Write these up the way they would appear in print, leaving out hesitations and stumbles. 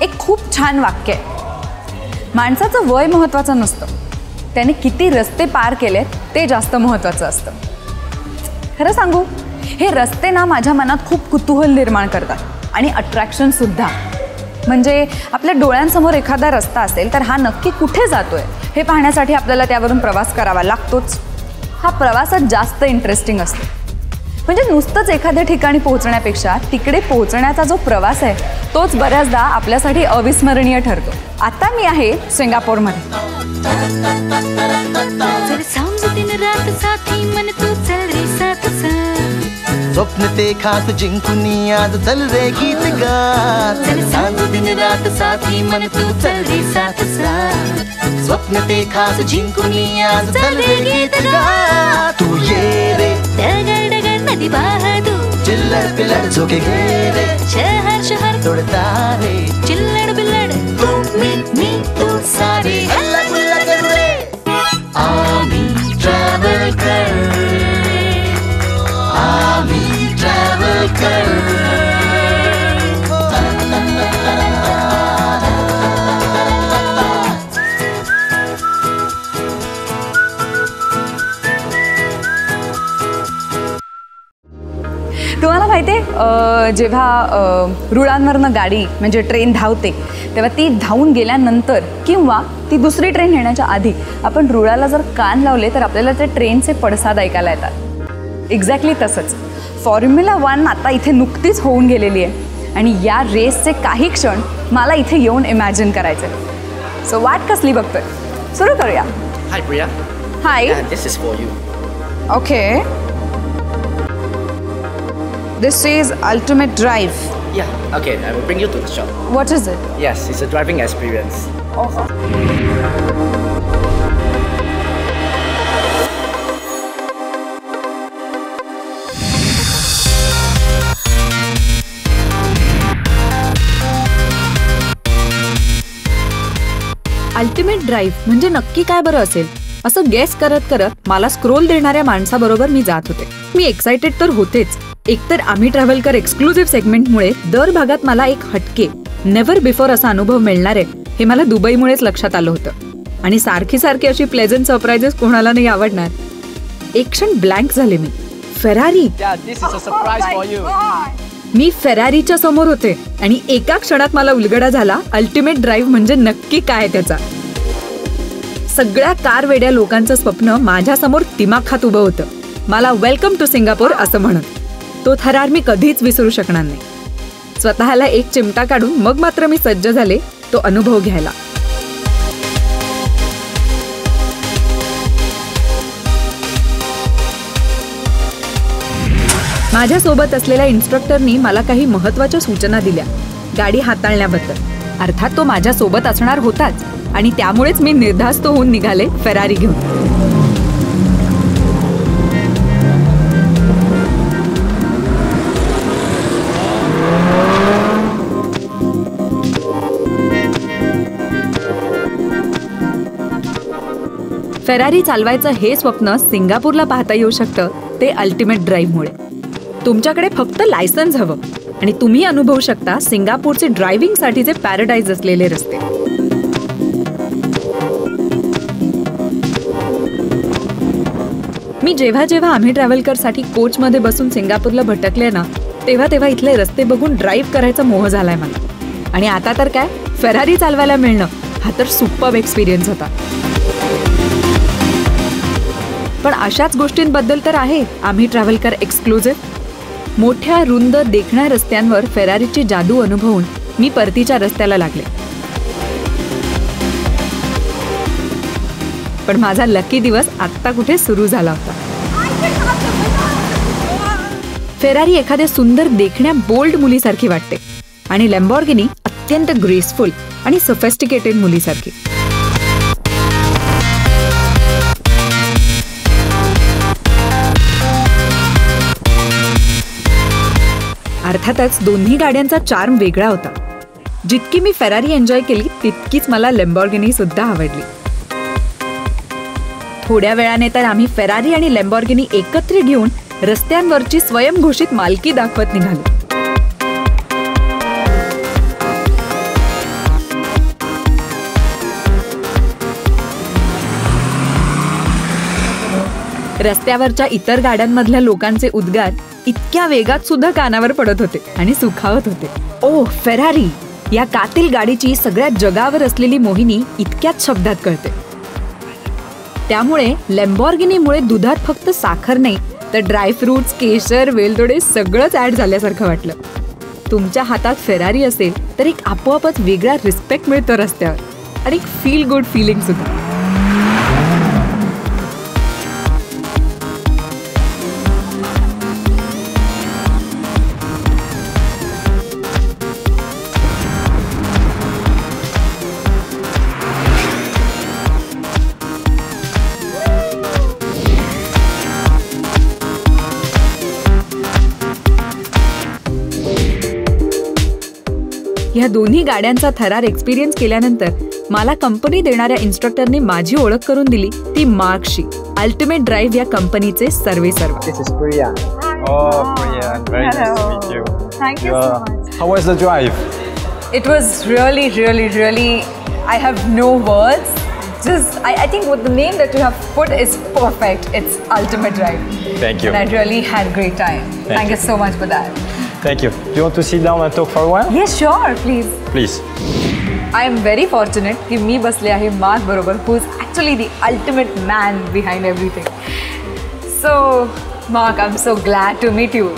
एक खूप छान वाक्य आहे, माणसाचं वय महत्त्वाचं नसतं, त्याने किती रस्ते पार केलेत ते जास्त महत्त्वाचं असतं. खरं सांगू, हे रस्ते ना माझ्या मनात खूप कुतूहल निर्माण करतात आणि अट्रॅक्शनसुद्धा. म्हणजे आपल्या डोळ्यांसमोर एखादा रस्ता असेल तर हा नक्की कुठे जातोय हे पाहण्यासाठी आपल्याला त्यावरून प्रवास करावा लागतोच. हा प्रवासात जास्त इंटरेस्टिंग असतो. म्हणजे नुसतंच एखाद्या ठिकाणी पोहोचण्यापेक्षा तिकडे पोहोचण्याचा जो प्रवास आहे तोच बऱ्याचदा आपल्यासाठी अविस्मरणीय ठरतो. आता मी आहे सिंगापूरमध्ये. स्वप्न ते खास जिंकून आज चल रे गीत गा, सांज दिन रात साथी मन तू चल रे साथ साथ. स्वप्न ते खास जिंकून आज चल रे गीत गा, तू ये रे डगर डगर नदी बहादू, चिल्लड़ पिल्लड़ झोके घेरे, शहर शहर तोड़ता रे, चिल्लड़ बिल्लड़ तू मी तू सारे, हल्ला गुल्ला करू रे. आम्ही ट्रॅव्हल कर, आम्ही ट्रॅव्हल कर. तुम्हाला माहिती आहे, जेव्हा रुळांवरनं गाडी म्हणजे ट्रेन धावते तेव्हा ती धावून गेल्यानंतर किंवा ती दुसरी ट्रेन येण्याच्या आधी आपण रुळाला जर कान लावले तर आपल्याला ते ट्रेनचे पडसाद ऐकायला येतात. एक्झॅक्टली तसंच फॉर्म्युला 1 आता इथे नुकतीच होऊन गेलेली आहे आणि या रेसचे काही क्षण मला इथे येऊन इमॅजिन करायचे. सो वाट कसली बघतोय, सुरू करूया. Hi Priya. Hi. This is for you. Okay. This is Ultimate Drive. Yeah, okay, I will bring you to the shop. What is it? Yes, it's a driving experience. Oh. Ultimate drive म्हणजे नक्की काय बरं असेल असं guess करत करत मला scroll देणाऱ्या माणसाबरोबर मी जात होते. मी एक्सायटेड तर होतेच. एकतर आम्ही ट्रॅव्हल कर एक्सक्लुझिव्ह सेगमेंटमुळे दर भागात मला एक हटके नेव्हर बिफोर असा अनुभव मिळणार आहे हे मला दुबईमुळेच लक्षात आलं होतं. आणि सारखी सारखी अशी प्लेझंट सरप्राइजेस कोणाला नाही आवडणार. एक क्षण ब्लँक झाले मी. फेरारी. मी फेरारीच्या समोर होते आणि एका क्षणात मला उलगडा झाला अल्टिमेट ड्राईव्ह म्हणजे नक्की काय त्याचा. सगळ्या कार वेड्या लोकांचं स्वप्न माझ्यासमोर दिमाखात उभं होतं. मला वेलकम टू सिंगापूर असं म्हणत. तो थरार मी कधीच विसरू शकणार नाही. स्वतःला एक चिमटा काढून मग मात्र मी सज्ज झाले तो अनुभव घ्यायला. माझ्यासोबत असलेल्या इन्स्ट्रक्टरनी मला काही महत्त्वाच्या सूचना दिल्या गाडी हाताळण्याबद्दल. अर्थात तो माझ्यासोबत असणार होताच आणि त्यामुळेच मी निर्धास्त होऊन निघाले फेरारी घेऊन. फेरारी चालवायचं हे स्वप्न सिंगापूरला पाहता येऊ शकतं ते अल्टिमेट ड्राईव्हमुळे. तुमच्याकडे फक्त लायसन्स हवं आणि तुम्ही अनुभवू शकता सिंगापूरचे ड्रायव्हिंगसाठीचे पॅराडाईज असलेले रस्ते. मी जेव्हा जेव्हा आम्ही ट्रॅव्हल करसाठी कोचमध्ये बसून सिंगापूरला भटकले ना तेव्हा तेव्हा इथले रस्ते बघून ड्राईव्ह करायचा मोह झालाय मला. आणि आता तर काय, फेरारी चालवायला मिळणं हा तर सुपर्ब एक्सपिरियन्स होता. पण अशाच गोष्टींबद्दल तर आहे आम्ही ट्रॅव्हल कर एक्सक्लुझिव्ह. मोठ्या रुंद देखण्या रस्त्यांवर फेरारीची जादू अनुभवून मी परतीच्या रस्त्याला लागले. पण माझा लकी दिवस आत्ता कुठे सुरू झाला होता. फेरारी एखाद्या सुंदर देखण्या बोल्ड मुलीसारखी वाटते आणि लॅम्बॉर्गिनी अत्यंत ग्रेसफुल आणि सोफिस्टिकेटेड मुलीसारखी. अर्थातच दोन्ही गाड्यांचा चार्म वेगळा होता. जितकी मी फेरारी एन्जॉय केली तितकीच मला लॅम्बॉर्गिनी सुद्धा आवडली. थोड्या वेळाने तर आम्ही फेरारी आणि लॅम्बॉर्गिनी एकत्र घेऊन रस्त्यांवरची स्वयंघोषित मालकी दाखवत निघालो. रस्त्यावरच्या इतर गाड्यांमधल्या लोकांचे उद्गार इतक्या वेगात सुद्धा कानावर पडत होते आणि सुखावत होते. ओ फेरारी या कातील गाडीची सगळ्या जगावर असलेली मोहिनी इतक्याच शब्दात कळते. त्यामुळे लॅम्बॉर्गिनीमुळे दुधात फक्त साखर नाही तर ड्रायफ्रुट्स, केशर, वेलदोडे सगळंच ऍड झाल्यासारखं वाटलं. तुमच्या हातात फेरारी असेल तर एक आपोआपच वेगळा रिस्पेक्ट मिळतो रस्त्यावर आणि एक फील गुड फिलिंग सुद्धा. ह्या दोन्ही गाड्यांचा थरार एक्सपिरियन्स केल्यानंतर मला कंपनी देणाऱ्या इन्स्ट्रक्टरने माझी ओळख करून दिली ती मार्कशी, अल्टिमेट ड्राईव्ह या कंपनीचे सर्वेसर्वा. This is Priya. Oh, Priya, very nice to meet you. Thank you so much. How was the drive? It was really, I have no words. Just, I think what the name that you have put is perfect. It's Ultimate Drive. Thank you. And I really had a great time. Thank you so much for that. Thank you. Do you want to sit down and talk for a while? Yes, sure, please. Please. I am very fortunate की मी बसले आहे mark बरोबर, who is actually the ultimate man behind everything. So, Mark, I'm so glad to meet you.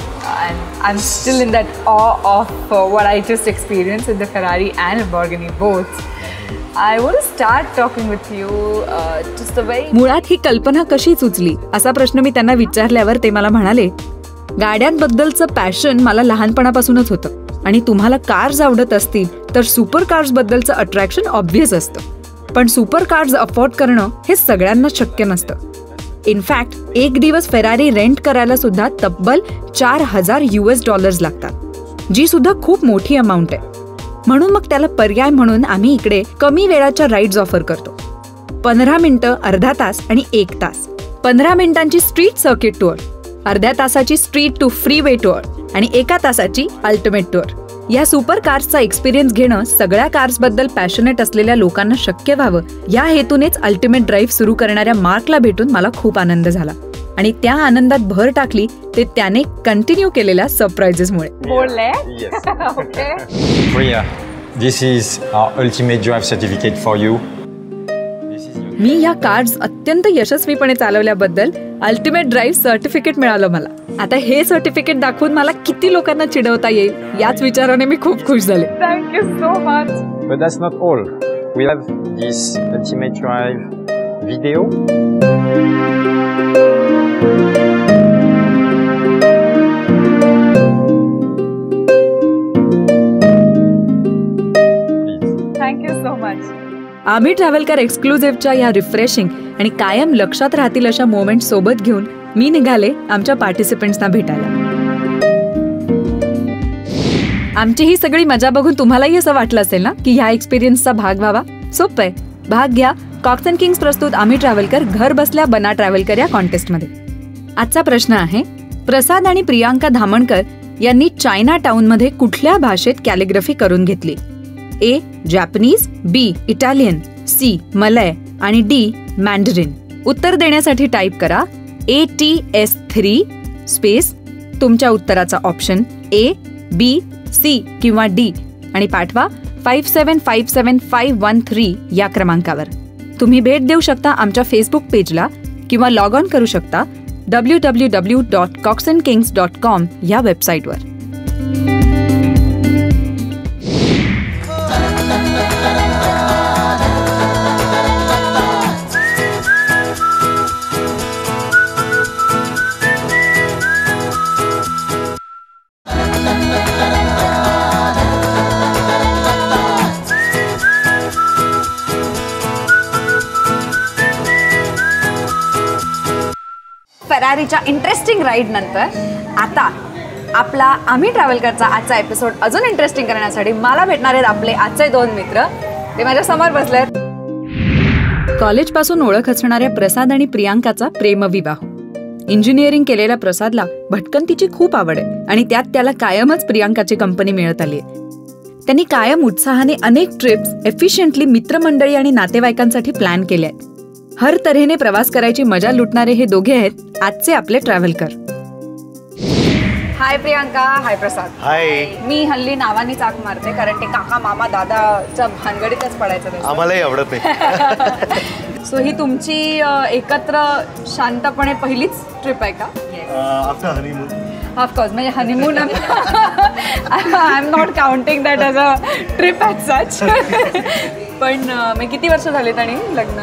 And I'm still in that awe of what I just experienced in the Ferrari and Lamborghini both. I want to start talking with you just a very... मुळात ही कल्पना कशी सुचली असा प्रश्न मी त्यांना विचारल्यावर ते मला म्हणाले, गाड्यांबद्दलचं पॅशन मला लहानपणापासूनच होतं आणि तुम्हाला कार्स आवडत असतील तर सुपर कार्स बद्दलचं अट्रॅक्शन ऑब्व्हियस असतं. पण सुपर कार्स अफोर्ड करणं हे सगळ्यांना शक्य नसतं. इनफॅक्ट एक दिवस फेरारी रेंट करायला सुद्धा तब्बल $4,000 लागतात, जी सुद्धा खूप मोठी अमाऊंट आहे. म्हणून मग त्याला पर्याय म्हणून आम्ही इकडे कमी वेळाच्या राईड्स ऑफर करतो. 15 मिनिटं, अर्धा तास आणि 1 तास. 15 मिनिटांची स्ट्रीट सर्किट टूर, अर्ध्या तासाची स्ट्रीट टू फ्रीवे टूर आणि 1 तासाची अल्टिमेट टूर. या सुपर कार्सचा एक्सपिरियन्स घेणं सगळ्या कार्सबद्दल पॅशनेट असलेल्या लोकांना शक्य व्हावं या हेतूनेच अल्टिमेट ड्राईव्ह सुरू करणाऱ्या मार्कला भेटून मला खूप आनंद झाला आणि त्या आनंदात भर टाकली ते त्याने कंटिन्यू केलेल्या सरप्राइजेसमुळे. Yes. Okay. Priya, this is our ultimate drive certificate for you. मी या कार्ड्स अत्यंत यशस्वीपणे चालवल्याबद्दल अल्टिमेट ड्राईव्ह सर्टिफिकेट मिळालं मला. आता हे सर्टिफिकेट दाखवून मला किती लोकांना चिडवता येईल याच विचाराने मी खूप खुश झाले. Thank you so much. But that's not all. We have this ultimate drive video. Thank you so much. आम्ही ट्रॅव्हलकर एक्सक्लुझिव्हच्या या रिफ्रेशिंग आणि कायम लक्षात राहतील अशा मोमेंट सोबत घेऊन मी निघाले आमच्या पार्टिसिपंट्सना भेटायला. आमची ही सगळी मजा बघून तुम्हालाही असं वाटलं असेल ना की ह्या एक्सपिरियन्सचा भाग व्हावा. सोपं आहे, भाग घ्या. कॉक्स अँड किंग्स प्रस्तुत आम्ही ट्रॅव्हलकर घर बसल्या बना ट्रॅव्हलकर या कॉन्टेस्टमध्ये. आजचा प्रश्न आहे, प्रसाद आणि प्रियांका धामणकर यांनी चायना टाउनमध्ये कुठल्या भाषेत कॅलिग्राफी करून घेतली? A Japanese, B Italian, C Malay आणि डी मॅन्डरिन. उत्तर देण्यासाठी टाईप करा ATS3 स्पेस तुमच्या उत्तराचा ऑप्शन ए, बी, सी किंवा डी आणि पाठवा 57575513 या क्रमांकावर. तुम्ही भेट देऊ शकता आमच्या फेसबुक पेजला किंवा लॉग ऑन करू शकता www.coxandkings.com या वेबसाईटवर. फरारीच्या इंटरेस्टिंग राईड नंतर आता आपला आम्ही ट्रॅव्हलकरचा आजचा एपिसोड अजून इंटरेस्टिंग करण्यासाठी मला भेटणार आहेत आपले आजचे 2 मित्र. ते माझ्या समोर बसलेत. कॉलेजपासून ओळख असणाऱ्या प्रसाद आणि प्रियांकाचा प्रेमविवाह. इंजिनिअरिंग केलेल्या प्रसादला भटकंतीची खूप आवड आहे आणि त्यात त्याला कायमच प्रियांकाची कंपनी मिळत आली आहे. त्यांनी कायम उत्साहाने अनेक ट्रिप्स एफिशियंटली मित्रमंडळी आणि नातेवाईकांसाठी प्लॅन केल्या आहेत. हर तऱ्हेने प्रवास करायची मजा लुटणारे हे दोघे आहेत आजचे आपले ट्रॅव्हलकर. हाय प्रियांका, हाय प्रसाद. हाय. मी हल्ली नावानी चाक मारते कारण ते काका मामा दादाच्या भानगडीतच पडायचं नाही. आम्हालाही आवडत नाही. सो ही तुमची एकत्र शांतपणे पहिलीच ट्रिप आहे का? After honeymoon. ऑफकोर्स, म्हणजे honeymoon I am not counting that as a trip as such. पण मग किती वर्ष झालीत आणि लग्न?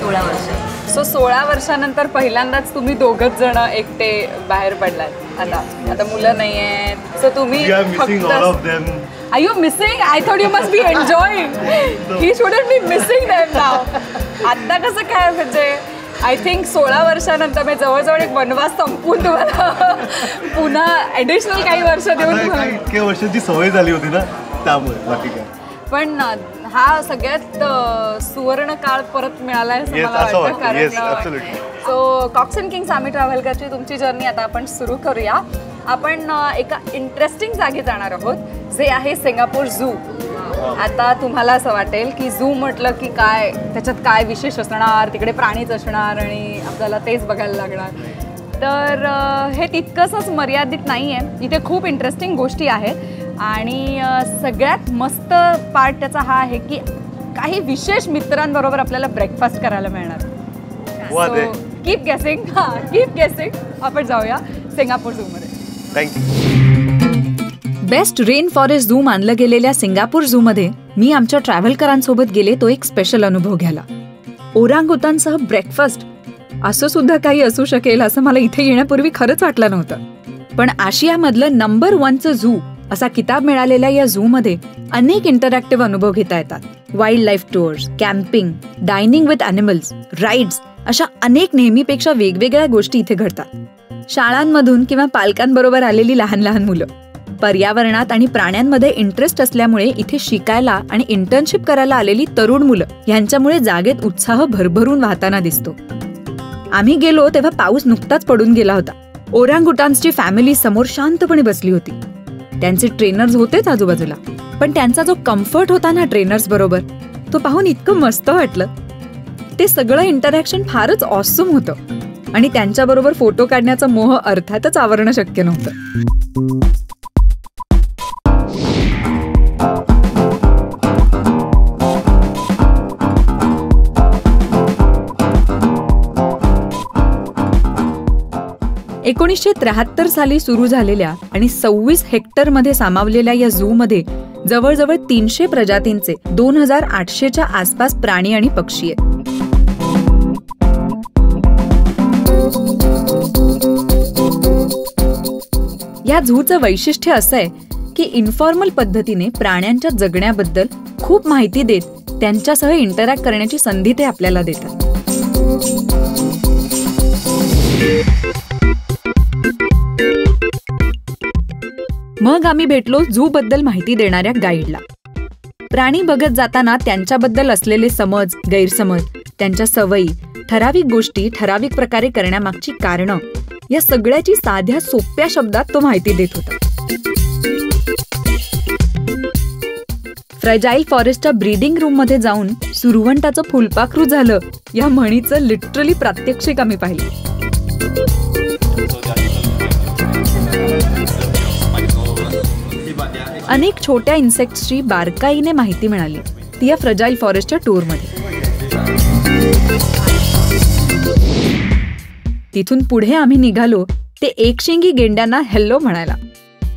16 वर्ष. सो 16 वर्षानंतर पहिल्यांदाच तुम्ही दोघच जण एकटे बाहेर पडलात. आता मुलं नाही आहेत, सो तुम्ही are you missing? I thought you must be enjoying. He shouldn't be missing them now. आता कसं काय, म्हणजे आय थिंक 16 वर्षानंतर मी जवळजवळ एक वनवास संपून तुम्हाला पुन्हा ॲडिशनल काही वर्ष देऊन इतक्या वर्षांची सवय झाली होती ना, त्यामुळे बाकी काय. पण हा सगळ्यात सुवर्ण काळ परत मिळाला आहे असं मला वाटतं. कारण सो कॉक्स अँड किंग्स आम्ही ट्रॅव्हलकरची तुमची जर्नी आता आपण सुरू करूया. आपण एका इंटरेस्टिंग जागी जाणार आहोत, जे आहे सिंगापूर झू. आता तुम्हाला असं वाटेल की झू म्हटलं की काय, त्याच्यात काय विशेष असणार, तिकडे प्राणीच असणार आणि आपल्याला तेच बघायला लागणार. तर हे तितकंसंच मर्यादित नाही आहे. इथे खूप इंटरेस्टिंग गोष्टी आहेत आणि सगळ्यात मस्त पार्ट त्याचा हा आहे की काही विशेष मित्रांबरोबर आपल्याला ब्रेकफास्ट करायला मिळणार. सो कीप गेसिंग. Keep guessing. आपण जाऊया सिंगापूर झूमध्ये. Thank you. Best rain forest zoo मानलं गेलेल्या सिंगापूर झूमध्ये मी आमच्या ट्रॅव्हलकरांसोबत गेले तो एक स्पेशल अनुभव घ्यायला. ओरांगुतांसह ब्रेकफास्ट असं सुद्धा काही असू शकेल असं मला इथे येण्यापूर्वी खरंच वाटलं नव्हतं. पण आशियामधलं नंबर 1चं झू असा किताब मिळालेल्या या झूमध्ये अनेक इंटरॅक्टिव्ह अनुभव घेता येतात. Wild life tours, camping, dining with animals, rides अशा अनेक नेहमीपेक्षा वेगवेगळ्या गोष्टी इथे घडतात. शाळांमधून किंवा पालकांबरोबर आलेली लहान लहान मुलं, पर्यावरणात आणि प्राण्यांमध्ये इंटरेस्ट असल्यामुळे इथे शिकायला आणि इंटर्नशिप करायला आलेली तरुण मुलं यांच्यामुळे जागेत उत्साह भरभरून वाहताना दिसतो. आम्ही गेलो तेव्हा पाऊस नुकताच पडून गेला होता. ओरांगुटान्सची फॅमिली समोर शांतपणे बसली होती. त्यांचे ट्रेनर्स होतेच आजूबाजूला, पण त्यांचा जो कम्फर्ट होता ना ट्रेनर्स बरोबर, तो पाहून इतकं मस्त वाटलं. ते सगळं इंटरॅक्शन फारच ऑसम होतं आणि त्यांच्याबरोबर फोटो काढण्याचा मोह अर्थातच आवरणं शक्य नव्हतं. ...1973 साली सुरू झालेल्या आणि 26 हेक्टरमध्ये सामावलेल्या या झूमध्ये जवळजवळ 300 प्रजातींचे 2800च्या आसपास प्राणी आणि पक्षी आहेत. या झूचं वैशिष्ट्य असं आहे की इन्फॉर्मल पद्धतीने प्राण्यांच्या जगण्याबद्दल खूप माहिती देत त्यांच्यासह इंटरॅक्ट करण्याची संधी ते आपल्याला देतात. मग आम्ही भेटलो झू बद्दल माहिती देणाऱ्या गाईडला. प्राणी बघत जाताना त्यांच्याबद्दल असलेले समज, गैरसमज, त्यांच्या सवयी, ठराविक गोष्टी ठराविक प्रकारे करण्यामागची कारणं या सगळ्याची साध्या सोप्या शब्दात तो माहिती देत होता. फ्रजाईल फॉरेस्टच्या ब्रीडिंग रूममध्ये जाऊन सुरवंटाचं फुलपाखरू झालं या म्हणीचं लिटरली प्रात्यक्षिक आम्ही पाहिलं. अनेक छोट्या इन्सेक्ट्सची बारकाईने माहिती मिळाली ती या फ्रजाईल फॉरेस्टच्या टूरमध्ये. तिथून पुढे आम्ही निघालो ते एकशिंगी गेंड्यांना हेल्लो म्हणायला.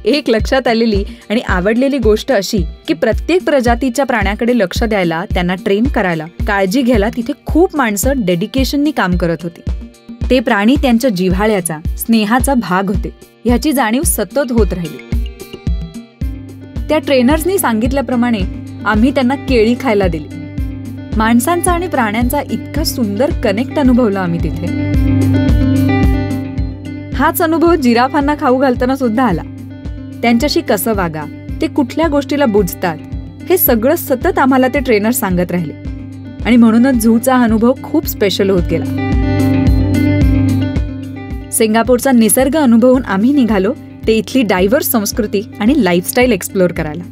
एक लक्षात आलेली आणि आवडलेली गोष्ट अशी की प्रत्येक प्रजातीच्या प्राण्याकडे लक्ष द्यायला, त्यांना ट्रेन करायला, काळजी घ्यायला तिथे खूप माणसं डेडिकेशननी काम करत होती. ते प्राणी त्यांच्या जिव्हाळ्याचा, स्नेहाचा भाग होते ह्याची जाणीव सतत होत राहिली. त्या ट्रेनर्सनी सांगितल्याप्रमाणे आम्ही त्यांना केळी खायला दिली. माणसांचा आणि प्राण्यांचा इतका सुंदर कनेक्ट अनुभवला आम्ही तिथे. हाच अनुभव जिराफांना खाऊ घालताना सुद्धा आला. त्यांच्याशी कसं वागा, ते कुठल्या गोष्टीला बुजतात, हे सगळं सतत आम्हाला ते ट्रेनर सांगत राहिले आणि म्हणूनच झूचा अनुभव खूप स्पेशल होत गेला. सिंगापूरचा निसर्ग अनुभवून आम्ही निघालो ते इथली डायव्हर्स संस्कृती आणि लाईफस्टाईल एक्सप्लोअर करायला.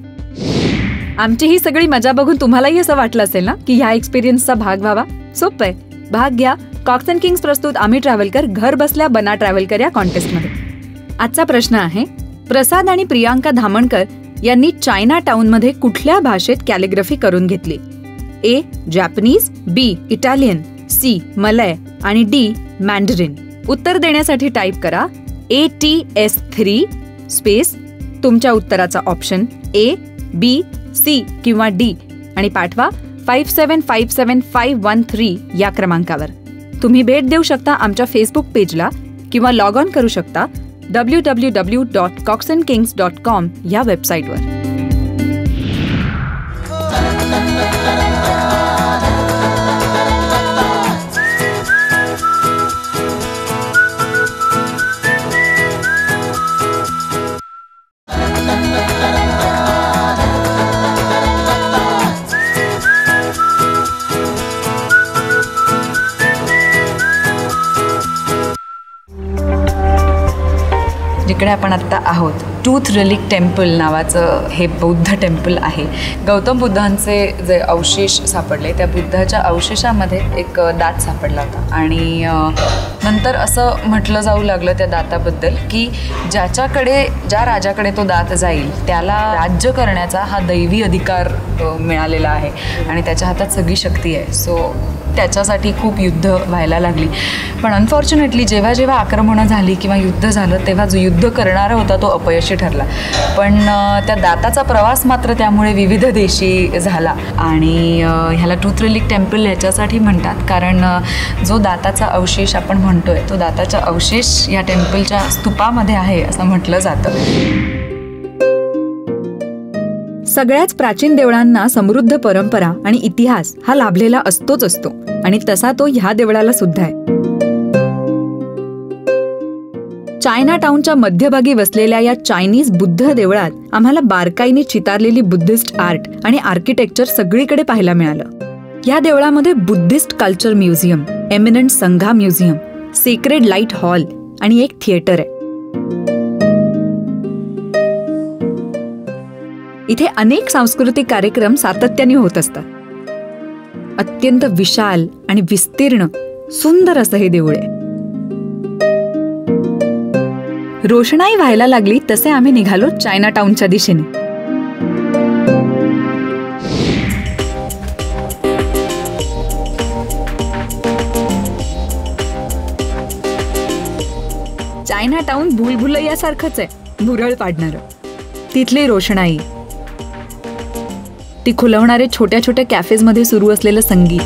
आमची ही सगळी मजा बघून तुम्हालाही असं वाटलं असेल ना की ह्या एक्सपिरियन्सचा भाग व्हावा. सोपं आहे. भाग घ्या कॉक्स अँड किंग्स प्रस्तुत आम्ही ट्रॅव्हलकर घर बसल्या बना ट्रॅव्हलकर या कॉन्टेस्टमध्ये. आजचा प्रश्न आहे, प्रसाद आणि प्रियांका धामणकर यांनी चायना टाउनमध्ये कुठल्या भाषेत कॅलिग्राफी करून घेतली? A. Japanese, B. Italian, C. Malay आणि डी. मॅन्डरिन. उत्तर देण्यासाठी टाईप करा ATS3 स्पेस तुमच्या उत्तराचा ऑप्शन ए, बी, सी किंवा डी आणि पाठवा 57575513 या क्रमांकावर. तुम्ही भेट देऊ शकता आमच्या फेसबुक पेजला किंवा लॉग ऑन करू शकता www.coxandkings.com या वेबसाईटवर. जिकडे आपण आत्ता आहोत टूथ रिलिक टेम्पल नावाचं हे बौद्ध टेम्पल आहे. गौतम बुद्धांचे जे अवशेष सापडले त्या बुद्धाच्या अवशेषामध्ये एक दात सापडला होता आणि नंतर असं म्हटलं जाऊ लागलं त्या दाताबद्दल की ज्या राजाकडे तो दात जाईल त्याला राज्य करण्याचा हा दैवी अधिकार मिळालेला आहे आणि त्याच्या हातात सगळी शक्ती आहे. सो त्याच्यासाठी खूप युद्ध व्हायला लागली. पण अनफॉर्च्युनेटली जेव्हा जेव्हा आक्रमणं झाली किंवा युद्ध झालं तेव्हा जो युद्ध करणारा होता तो अपयशी ठरला. पण त्या दाताचा प्रवास मात्र त्यामुळे विविध देशी झाला आणि ह्याला टूथ रिलिक टेम्पल ह्याच्यासाठी म्हणतात कारण जो दाताचा अवशेष आपण म्हणतोय तो दाताचा अवशेष या टेम्पलच्या स्तूपामध्ये आहे असं म्हटलं जातं. सगळ्याच प्राचीन देवळांना समृद्ध परंपरा आणि इतिहास हा लाभलेला असतोच असतो आणि तसा तो ह्या देवळाला सुद्धा आहे. चायना टाउनच्या मध्यभागी वसलेल्या या चायनीज बुद्ध देवळात आम्हाला बारकाईने चितारलेली बुद्धिस्ट आर्ट आणि आर्किटेक्चर सगळीकडे पाहायला मिळालं. या देवळामध्ये बुद्धिस्ट कल्चर म्युझियम, एमिनंट संघा म्युझियम, सेक्रेड लाईट हॉल आणि एक थिएटर आहे. इथे अनेक सांस्कृतिक कार्यक्रम सातत्याने होत असतात. अत्यंत विशाल आणि विस्तीर्ण सुंदर असं हे देऊळ आहे. रोषणाई व्हायला लागली तसे आम्ही निघालो चायना टाउनच्या दिशेने. चायना टाउन भूलभुलैयासारखंच आहे, भुरळ पाडणारं. तिथली रोषणाई, ती खुलवणारे छोट्या छोट्या कॅफेजमध्ये सुरू असलेलं संगीत,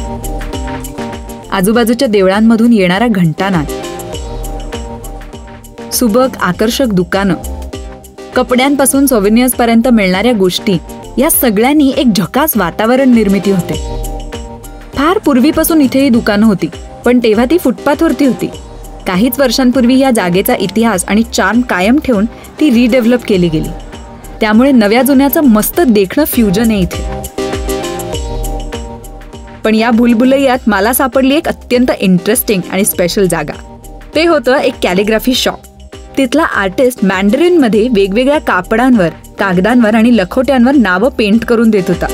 आजूबाजूच्या देवळांमधून येणारा घंटानाद, सुबक आकर्षक दुकानं, कपड्यांपासून सोव्हिनियर्स पर्यंत मिळणाऱ्या गोष्टी, या सगळ्यांनी एक झकास वातावरण निर्मिती होते. फार पूर्वीपासून इथे ही दुकानं होती पण तेव्हा ती फुटपाथवरती होती. काहीच वर्षांपूर्वी या जागेचा इतिहास आणि चार्म कायम ठेवून ती रिडेव्हलप केली गेली. त्यामुळे नव्या जुन्याचं मस्त देखणं फ्युजन आहे इथे. पण या भूलभुलैयात मला सापडली एक अत्यंत इंटरेस्टिंग आणि स्पेशल जागा. ते होतं एक कॅलिग्राफी शॉप. तिथला आर्टिस्ट मॅन्डरिनमध्ये वेगवेगळ्या कापडांवर, कागदांवर आणि लखोट्यांवर नावं पेंट करून देत होता.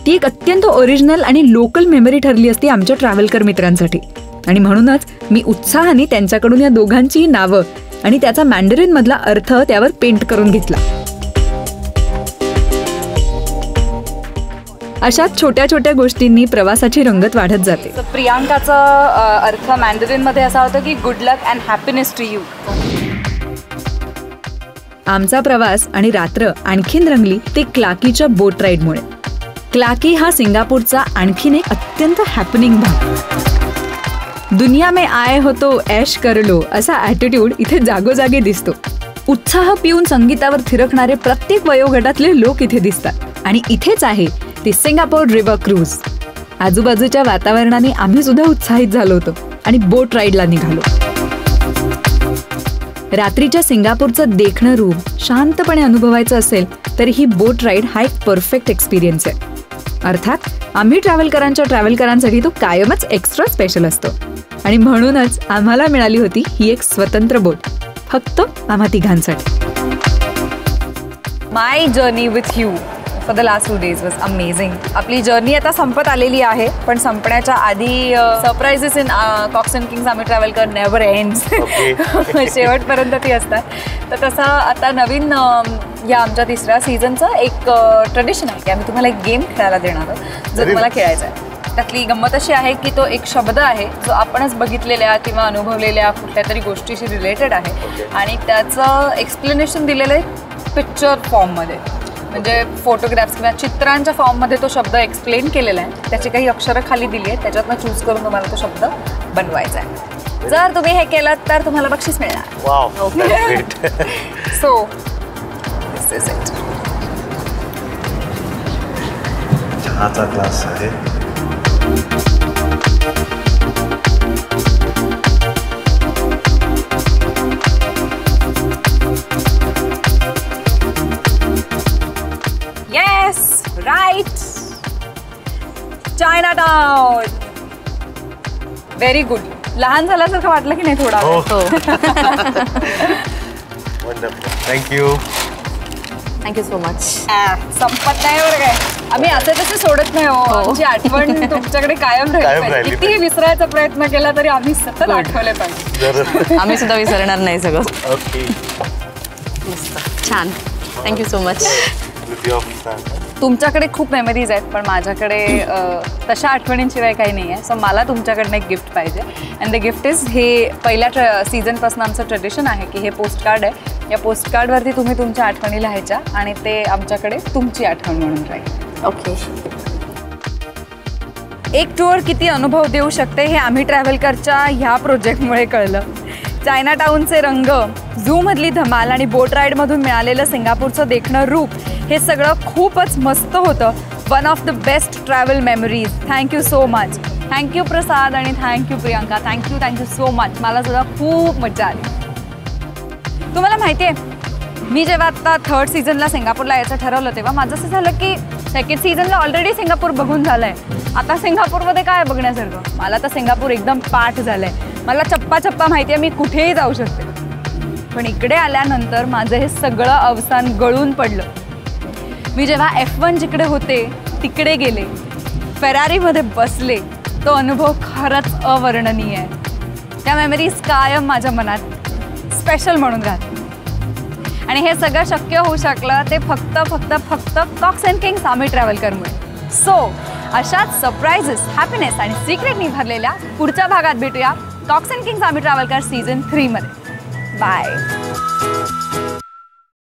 ती एक अत्यंत ओरिजिनल आणि लोकल मेमरी ठरली असती आमच्या ट्रॅव्हलकर मित्रांसाठी आणि म्हणूनच मी उत्साहाने त्यांच्याकडून या दोघांचीही नावं आणि त्याचा मॅन्डरिन मधला अर्थ त्यावर पेंट करून घेतला. अशाच छोट्या छोट्या गोष्टींनी प्रवासाची रंगत वाढत जाते. प्रियांकाचा अर्थ मॅन्डरिन मध्ये असा होता की good luck and happiness to you. आमचा प्रवास आणि रात्र आणखीन रंगली ते क्लाकीच्या बोट राईडमुळे. क्लाकी हा सिंगापूरचा आणखीन एक अत्यंत हॅपनिंग भाग. दुनिया में आए हो तो ऐश कर लो असा ॲटिट्यूड इथे जागोजागी दिसतो. उत्साह पिऊन संगीतावर थिरकणारे प्रत्येक वयोगटातले लोक इथे दिसतात आणि इथेच आहे ती सिंगापूर रिव्हर क्रूज. आजूबाजूच्या वातावरणाने आम्ही सुद्धा उत्साहित झालो होतो आणि बोट राईडला निघालो. रात्रीच्या सिंगापूरचं देखणं रूप शांतपणे अनुभवायचं असेल तर ही बोट राईड हा एक परफेक्ट एक्सपिरियन्स आहे. अर्थात आम्ही ट्रॅव्हलकरांसाठी तो कायमच एक्स्ट्रा स्पेशल असतो आणि म्हणूनच आम्हाला मिळाली होती ही एक स्वतंत्र बोट फक्त आम्हा तिघांसाठी. My journey with you for the last 2 days was amazing. आपली जर्नी आता संपत आलेली आहे, पण संपण्याच्या आधी surprises in Cox and Kings आम्ही ट्रॅव्हल कर नेव्हर एंड्स. शेवटपर्यंत ती असतात. तर तसा आता नवीन या आमच्या 3ऱ्या सीझनचं एक ट्रेडिशन आहे की आम्ही तुम्हाला एक गेम खेळायला देणार आहोत जो तुम्हाला खेळायचा आहे. त्यातली गंमत अशी आहे की तो एक शब्द आहे जो आपणच बघितलेल्या किंवा अनुभवलेल्या कुठल्या तरी गोष्टीशी रिलेटेड आहे आणि त्याचं एक्सप्लेनेशन दिलेलं आहे पिक्चर फॉर्ममध्ये, म्हणजे फोटोग्राफ्स किंवा चित्रांच्या फॉर्ममध्ये तो शब्द एक्सप्लेन केलेला आहे. त्याची काही अक्षरं खाली दिली आहेत, त्याच्यातनं चूज करून तुम्हाला तो शब्द बनवायचा आहे. जर तुम्ही हे केलं तर तुम्हाला बक्षीस मिळणार. Wow, so this is it. चहाचा ग्लास आहे. Yes, right. Chinatown. Very good. लहान झाल्यासारखं वाटलं की नाही थोडा? हो. Wonderful. Thank you. Thank you so much. संपत नाही बरं काय. आम्ही असं तसं सोडत नाही हो. आमची आठवण तुमच्याकडे कायम राहिली. कितीही विसरायचा प्रयत्न केला तरी आम्ही सतत आठवले पाहिजे. आम्ही सुद्धा विसरणार नाही सगळं. ओके. मस्त छान. Thank you so much. तुमच्याकडे खूप मेमरीज आहेत, पण माझ्याकडे तशा आठवणींशिवाय काही नाही आहे. सो मला तुमच्याकडनं एक गिफ्ट पाहिजे. अँड द गिफ्ट इज हे पहिल्या सीझनपासून आमचं ट्रेडिशन आहे की हे पोस्टकार्ड आहे. या पोस्टकार्डवरती तुम्ही तुमच्या आठवणी लिहायच्या आणि ते आमच्याकडे तुमची आठवण म्हणून राहील. ओके. एक टूर किती अनुभव देऊ शकते हे आम्ही ट्रॅव्हलकरच्या ह्या प्रोजेक्टमुळे कळलं. चायनाटाऊनचे रंग, झूमधली धमाल आणि बोट राईडमधून मिळालेलं सिंगापूरचं देखणं रूप हे सगळं खूपच मस्त होतं. One of the best travel memories. Thank you so much. Thank you Prasad आणि thank you Priyanka. Thank you so much. मला सुद्धा खूप मजा आली. तुम्हाला माहिती आहे, मी जेव्हा आता 3rd सीझनला सिंगापूरला यायचं ठरवलं तेव्हा माझं असं झालं की 2nd सीझनला ऑलरेडी सिंगापूर बघून झालं आहे. आता सिंगापूरमध्ये काय बघण्यासारखं? मला तर सिंगापूर एकदम पाठ झालं आहे. मला चप्पा माहिती आहे, मी कुठेही जाऊ शकते. पण इकडे आल्यानंतर माझं हे सगळं अवसान गळून पडलं. मी जेव्हा F1 जिकडे होते तिकडे गेले, फेरारीमध्ये बसले, तो अनुभव खरंच अवर्णनीय आहे. त्या मेमरीज कायम माझ्या मनात स्पेशल म्हणून राहते. आणि हे सगळं शक्य होऊ शकलं ते फक्त कॉक्स अँड किंग्स आम्ही ट्रॅव्हलकरमुळे. सो अशाच सरप्राइजेस, हॅपीनेस आणि सिक्रेटनी भरलेल्या पुढच्या भागात भेटूया कॉक्स अँड किंग्स आम्ही ट्रॅव्हलकर सीझन 3 मध्ये. बाय.